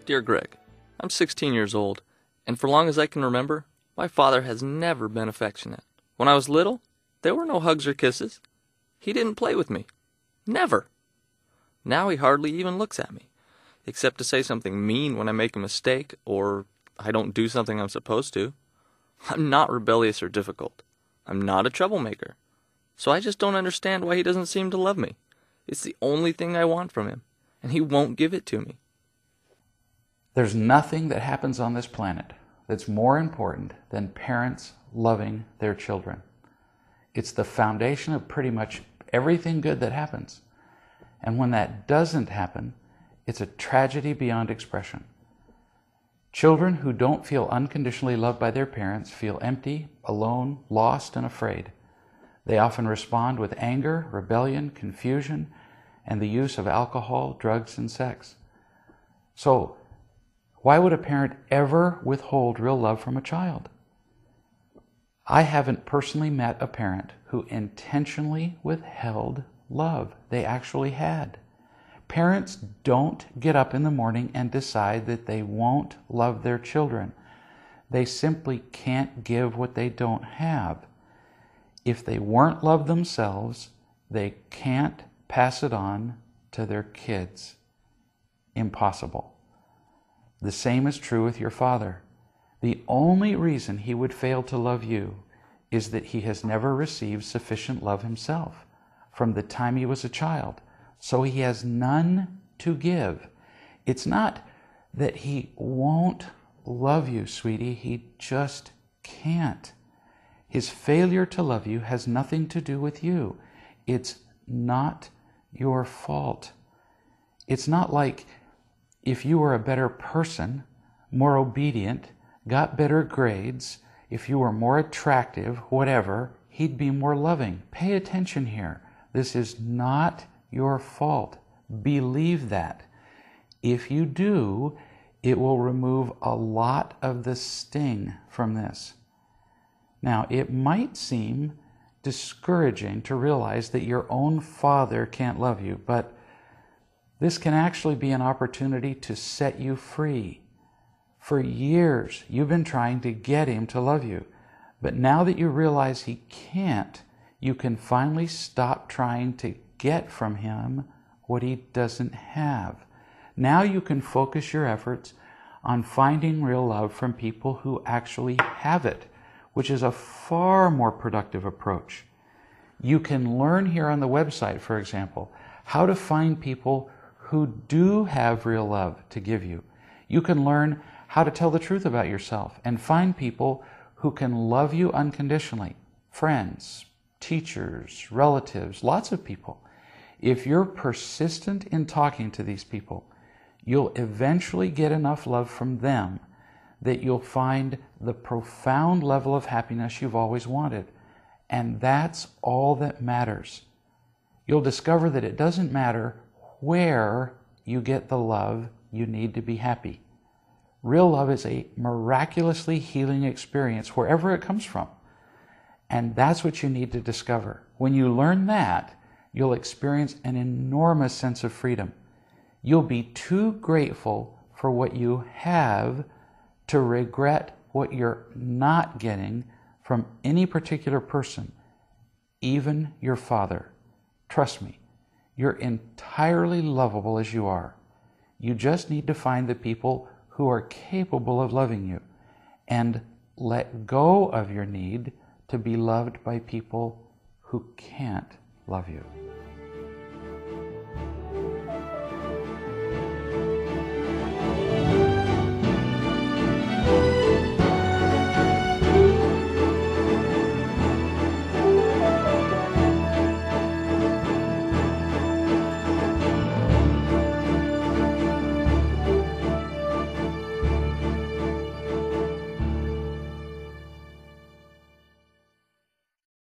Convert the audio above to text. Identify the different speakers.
Speaker 1: Dear Greg, I'm 16 years old, and for long as I can remember, my father has never been affectionate. When I was little, there were no hugs or kisses. He didn't play with me. Never. Now he hardly even looks at me, except to say something mean when I make a mistake or I don't do something I'm supposed to. I'm not rebellious or difficult. I'm not a troublemaker. So I just don't understand why he doesn't seem to love me. It's the only thing I want from him, and he won't give it to me.
Speaker 2: There's nothing that happens on this planet that's more important than parents loving their children. It's the foundation of pretty much everything good that happens. And when that doesn't happen, it's a tragedy beyond expression. Children who don't feel unconditionally loved by their parents feel empty, alone, lost, and afraid. They often respond with anger, rebellion, confusion, and the use of alcohol, drugs, and sex. So, why would a parent ever withhold real love from a child? I haven't personally met a parent who intentionally withheld love they actually had. Parents don't get up in the morning and decide that they won't love their children. They simply can't give what they don't have. If they weren't loved themselves, they can't pass it on to their kids. Impossible. The same is true with your father. The only reason he would fail to love you is that he has never received sufficient love himself from the time he was a child. So he has none to give. It's not that he won't love you, sweetie. He just can't. His failure to love you has nothing to do with you. It's not your fault. It's not like if you were a better person, more obedient, got better grades, if you were more attractive, whatever, he'd be more loving. Pay attention here. This is not your fault. Believe that. If you do, it will remove a lot of the sting from this. Now, it might seem discouraging to realize that your own father can't love you, but this can actually be an opportunity to set you free. For years, you've been trying to get him to love you, but now that you realize he can't, you can finally stop trying to get from him what he doesn't have. Now you can focus your efforts on finding real love from people who actually have it, which is a far more productive approach. You can learn here on the website, for example, how to find people who do have real love to give you. You can learn how to tell the truth about yourself and find people who can love you unconditionally. Friends, teachers, relatives, lots of people. If you're persistent in talking to these people, you'll eventually get enough love from them that you'll find the profound level of happiness you've always wanted. And that's all that matters. You'll discover that it doesn't matter where you get the love you need to be happy. Real love is a miraculously healing experience wherever it comes from. And that's what you need to discover. When you learn that, you'll experience an enormous sense of freedom. You'll be too grateful for what you have to regret what you're not getting from any particular person, even your father. Trust me, you're entirely lovable as you are. You just need to find the people who are capable of loving you and let go of your need to be loved by people who can't love you.